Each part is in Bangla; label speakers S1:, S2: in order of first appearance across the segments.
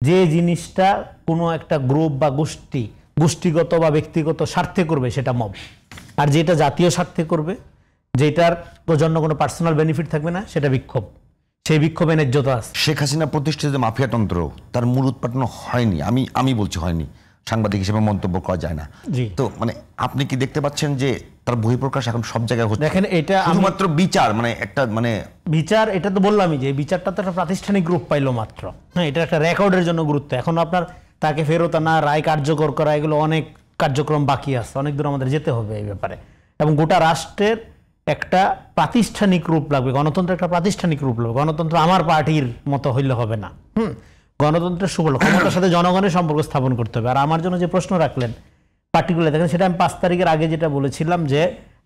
S1: যে জিনিসটা কোনো একটা গ্রুপ বা গোষ্ঠীগত বা ব্যক্তিগত স্বার্থে করবে সেটা মব, আর যেটা জাতীয় স্বার্থে করবে, যেটার জন্য কোনো পার্সোনাল বেনিফিট থাকবে না, সেটা বিক্ষোভ। সেই বিক্ষোভে ন্যায্যতা আছে।
S2: শেখ হাসিনা প্রতিষ্ঠিত মাফিয়াতন্ত্র তার মূল উৎপাটন হয়নি, আমি বলছি হয়নি, সাংবাদিক হিসেবে মন্তব্য করা যায় না। তো মানে আপনি কি দেখতে পাচ্ছেন যে তার বহিঃপ্রকাশ এখন সব জায়গায় হচ্ছে?
S1: দেখেন, এটা
S2: শুধুমাত্র বিচার একটা
S1: বিচার, এটা তো বললামই যে বিচারটা তো একটা প্রাতিষ্ঠানিক রূপ পাইলো মাত্র। হ্যাঁ, এটা একটা রেকর্ডের জন্য গুরুত্ব। এখন আপনার তাকে ফেরত আনা, রায় কার্যকর করা, এগুলো অনেক কার্যক্রম বাকি আছে, অনেক দূর আমাদের যেতে হবে এই ব্যাপারে। এবং গোটা রাষ্ট্রের একটা প্রাতিষ্ঠানিক রূপ লাগবে, গণতন্ত্র একটা প্রাতিষ্ঠানিক রূপ লাগবে। গণতন্ত্র আমার পার্টির মতো হইলে হবে না। গণতন্ত্রের সুফল ক্ষমতার সাথে জনগণের সম্পর্ক স্থাপন করতে হবে। আর আমার জন্য যে প্রশ্ন রাখলেন পার্টিকুলার, দেখেন সেটা আমি 5 তারিখের আগে যেটা বলেছিলাম যে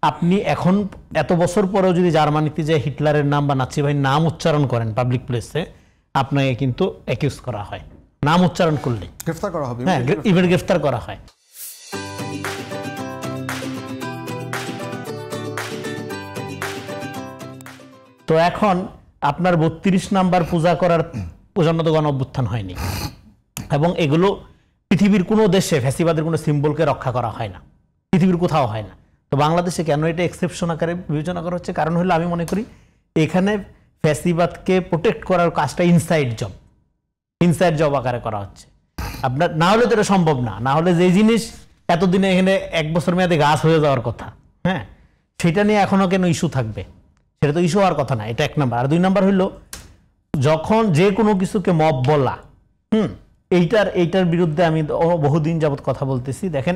S1: আপনি এখন এত বছর পরেও যদি জার্মানিতে যে হিটলারের নাম বা নাৎসি বাহিনীর নাম উচ্চারণ করেন পাবলিক প্লেসে, আপনাকে কিন্তু অ্যাকিউজ করা হয়, নাম উচ্চারণ করলে
S3: গ্রেফতার করা হবে।
S1: হ্যাঁ, ইভেন গ্রেফতার করা হয়। তো এখন আপনার 32 নাম্বার পূজা করার জন্য তো গণ অভ্যুত্থান হয়নি, এবং এগুলো পৃথিবীর কোনো দেশে ফ্যাসিবাদের কোনো সিম্বলকে রক্ষা করা হয় না, পৃথিবীর কোথাও হয় না। তো বাংলাদেশে কেন এটা এক্সেপশন আকারে বিবেচনা করা হচ্ছে? কারণ হলো আমি মনে করি এখানে ফ্যাসিবাদকে প্রোটেক্ট করার কাজটা ইনসাইড জব আকারে করা হচ্ছে। আপনার না হলে তো এটা সম্ভব না। না হলে যে জিনিস এতদিনে এখানে 1 বছর মেয়াদে গাছ হয়ে যাওয়ার কথা, হ্যাঁ, সেটা নিয়ে এখনো কেন ইস্যু থাকবে? সেটা তো ইস্যু হওয়ার কথা না। এটা 1 নাম্বার। আর 2 নাম্বার হইল, যখন যে কোনো কিছুকে মব বলা, এইটার বিরুদ্ধে আমি বহুদিন যাবৎ কথা বলতেছি। দেখেন,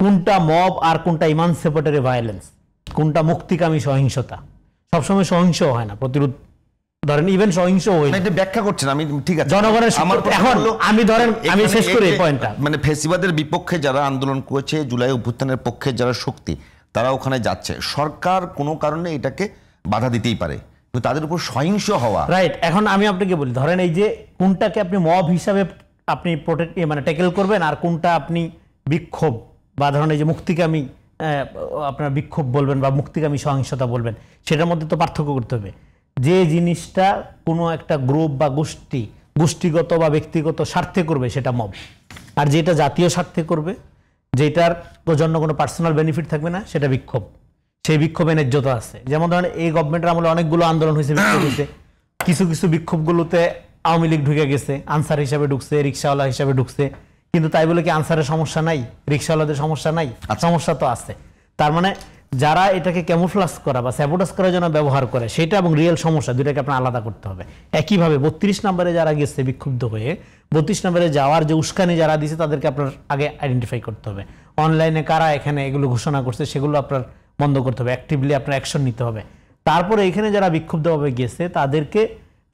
S1: কোনটা মব আর কোনটা ইমানসিপেটরি ভায়োলেন্স, কোনটা মুক্তিকামী সহিংসতা। সবসময় সহিংস হয় না, প্রতিরোধ ধরেন ইভেন সহিংস হয় না।
S2: এটা ব্যাখ্যা করছেন, আমি ঠিক আছে।
S1: জনগণের এখন আমি শেষ করি পয়েন্টটা।
S2: মানে ফ্যাসিবাদের বিপক্ষে যারা আন্দোলন করেছে, জুলাই অভ্যুত্থানের পক্ষে যারা শক্তি, তারা ওখানে যাচ্ছে। সরকার কোনো কারণে এটাকে বাধা দিতেই পারে, কিন্তু তাদের উপর সহিংস হওয়া
S1: রাইট। এখন আমি আপনাকে বলি, ধরেন এই যে কোনটাকে আপনি মব হিসাবে আপনি প্রোটেক্ট ট্যাকেল করবেন, আর কোনটা আপনি বিক্ষোভ বা ধরেন এই যে মুক্তিকামী আপনার বিক্ষোভ বলবেন বা মুক্তিকামী সহিংসতা বলবেন, সেটার মধ্যে তো পার্থক্য করতে হবে। যে জিনিসটা কোনো একটা গ্রুপ বা গোষ্ঠীগত বা ব্যক্তিগত স্বার্থে করবে সেটা মব, আর যেটা জাতীয় স্বার্থে করবে, যেটার জন্য কোনো পার্সোনাল বেনিফিট থাকবে না, সেটা বিক্ষোভ। সেই বিক্ষোভে ন্যায্যতা আছে। যেমন ধরেন এই গভর্নমেন্টের আমলে অনেকগুলো আন্দোলন হয়েছে, বিক্ষোভ হয়েছে। কিছু বিক্ষোভগুলোতে আওয়ামী লীগ ঢুকে গেছে, আনসার হিসাবে ঢুকছে, রিক্সাওয়ালা হিসাবে ঢুকছে। কিন্তু তাই বলে কি আনসারের সমস্যা নাই, রিক্সাওয়ালাদের সমস্যা নাই? সমস্যা তো আছে। তার মানে যারা এটাকে ক্যামোফ্লাজ করা বা স্যাবোটাজ করার জন্য ব্যবহার করে, সেটা এবং রিয়েল সমস্যা দুটাকে আপনার আলাদা করতে হবে। একইভাবে 32 নম্বরে যারা গেছে বিক্ষুব্ধ হয়ে, 32 নম্বরে যাওয়ার যে উস্কানি যারা দিয়েছে তাদেরকে আপনার আগে আইডেন্টিফাই করতে হবে। অনলাইনে কারা এখানে এগুলো ঘোষণা করছে সেগুলো আপনার বন্ধ করতে হবে, অ্যাক্টিভলি আপনার অ্যাকশন নিতে হবে। তারপরে এখানে যারা বিক্ষুব্ধভাবে গেছে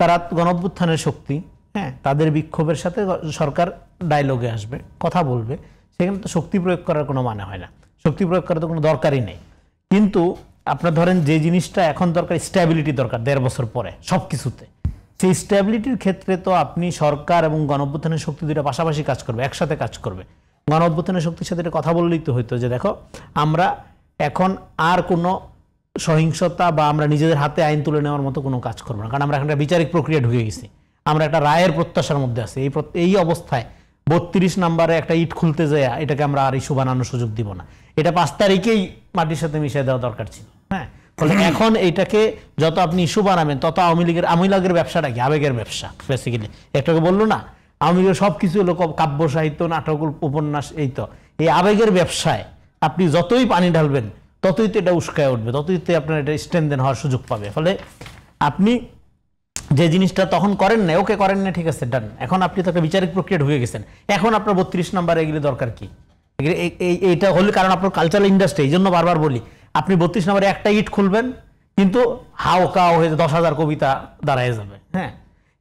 S1: তারা গণঅভ্যুত্থানের শক্তি, হ্যাঁ, তাদের বিক্ষোভের সাথে সরকার ডায়লগে আসবে, কথা বলবে। সেখানে তো শক্তি প্রয়োগ করার কোনো মানে হয় না, শক্তি প্রয়োগ করার তো কোনো দরকারই নেই। কিন্তু আপনার ধরেন যে জিনিসটা এখন দরকার, স্ট্যাবিলিটি দরকার 1.5 বছর পরে সব কিছুতে। সেই স্ট্যাবিলিটির ক্ষেত্রে তো আপনি সরকার এবং গণঅভ্যুত্থানের শক্তি দুটো পাশাপাশি কাজ করবে, একসাথে কাজ করবে। গণঅভ্যুত্থানের শক্তির সাথে কথা বললেই তো হইতো যে দেখো, আমরা এখন আর কোনো সহিংসতা বা আমরা নিজেদের হাতে আইন তুলে নেওয়ার মতো কোনো কাজ করবো না, কারণ আমরা এখন একটা বিচারিক প্রক্রিয়া ঢুকে গেছি, আমরা একটা রায়ের প্রত্যাশার মধ্যে আছি। এই অবস্থায় 32 নম্বরে একটা ইট খুলতে যায়, এটাকে আমরা আর ইস্যু বানানোর সুযোগ দিব না। এটা 5 তারিখেই মাটির সাথে মিশিয়ে দেওয়া দরকার ছিল। হ্যাঁ, ফলে এখন এইটাকে যত আপনি ইস্যু বানাবেন তত আওয়ামী লীগের ব্যবসাটা কি? আবেগের ব্যবসা বেসিক্যালি। একটাকে বললো না, আওয়ামী লীগের সব কিছু হলো কাব্য সাহিত্য, নাটক, উপন্যাস, এই তো এই আবেগের ব্যবসায় আপনি যতই পানি ঢালবেন ততই তো এটা উস্কায় উঠবে, ততই তো আপনার এটা স্ট্রেনদেন হওয়ার সুযোগ পাবে। ফলে আপনি যে জিনিসটা তখন করেন না, ওকে করেন না, ঠিক আছে, ডান। এখন আপনি তো একটা বিচারিক প্রক্রিয়া ঢুকে গেছেন, এখন আপনার 32 নম্বরে এগুলি দরকার কি? এইটা হলে কারণ আপনার কালচারাল ইন্ডাস্ট্রি, এই জন্য বারবার বলি, আপনি 32 নম্বরে একটা ইট খুলবেন কিন্তু হাও কাও হয়ে 10,000 কবিতা দাঁড়ায় যাবে। হ্যাঁ,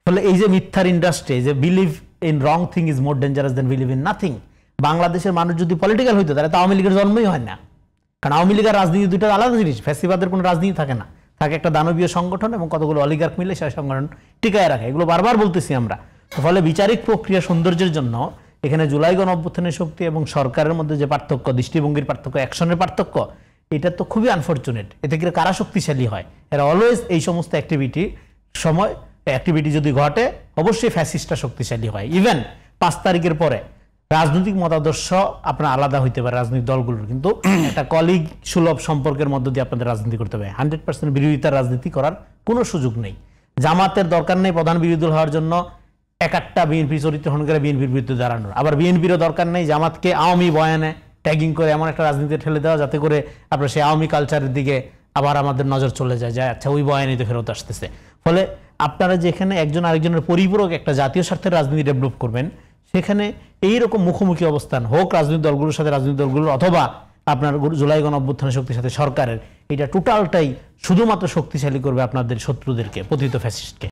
S1: ফলে এই যে মিথ্যার ইন্ডাস্ট্রি, যে believe in wrong thing is more dangerous then believe in nothing. বাংলাদেশের মানুষ যদি পলিটিক্যাল হইতো তাহলে তো আওয়ামী লীগের জন্মই হয় না। কারণ আওয়ামী লীগের রাজনীতি দুইটা আলাদা জিনিস। ফ্যাসিবাদের কোনো রাজনীতি থাকে না, থাকে একটা দানবীয় সংগঠন এবং কতগুলো অলিগার্ক মিলে সেই সংগঠন টিকায় রাখে। এগুলো বারবার বলতেছি আমরা। ফলে বিচারিক প্রক্রিয়া সৌন্দর্যের জন্য এখানে জুলাই গণঅভ্যুত্থানের শক্তি এবং সরকারের মধ্যে যে পার্থক্য, দৃষ্টিভঙ্গির পার্থক্য, অ্যাকশনের পার্থক্য, এটা তো খুবই আনফর্চুনেট। এতে করে কারা শক্তিশালী হয়? এরা অলওয়েজ এই সমস্ত অ্যাক্টিভিটি সময় অ্যাক্টিভিটি যদি ঘটে অবশ্যই ফ্যাসিস্টটা শক্তিশালী হয়। ইভেন 5 তারিখের পরে রাজনৈতিক মতাদর্শ আপনার আলাদা হইতে পারে রাজনৈতিক দলগুলোর, কিন্তু একটা কলিগ সুলভ সম্পর্কের মধ্য দিয়ে আপনাদের রাজনীতি করতে হবে। 100% বিরোধিতার রাজনীতি করার কোনো সুযোগ নেই। জামাতের দরকার নেই প্রধান বিরোধী দল হওয়ার জন্য একটা বিএনপি চরিত্র হন করে বিএনপির বিরুদ্ধে দাঁড়ানোর, আবার বিএনপিরও দরকার নেই জামাতকে আওয়ামী বয়ানে ট্যাগিং করে এমন একটা রাজনীতি ঠেলে দেওয়া যাতে করে আপনার সেই আওয়ামী কালচারের দিকে আবার আমাদের নজর চলে যায়, আচ্ছা ওই বয়ানই তো ফেরত আসতেছে। ফলে আপনারা যেখানে একজন আরেকজনের পরিপূরক একটা জাতীয় স্বার্থের রাজনীতি ডেভেলপ করবেন, সেখানে এইরকম মুখোমুখি অবস্থান হোক রাজনৈতিক দলগুলোর সাথে রাজনৈতিক দলগুলোর অথবা আপনার জুলাই গণ অভ্যুত্থানের শক্তির সাথে সরকারের, এটা টোটালটাই শুধুমাত্র শক্তিশালী করবে আপনাদের শত্রুদেরকে, পতিত ফ্যাসিস্টকে।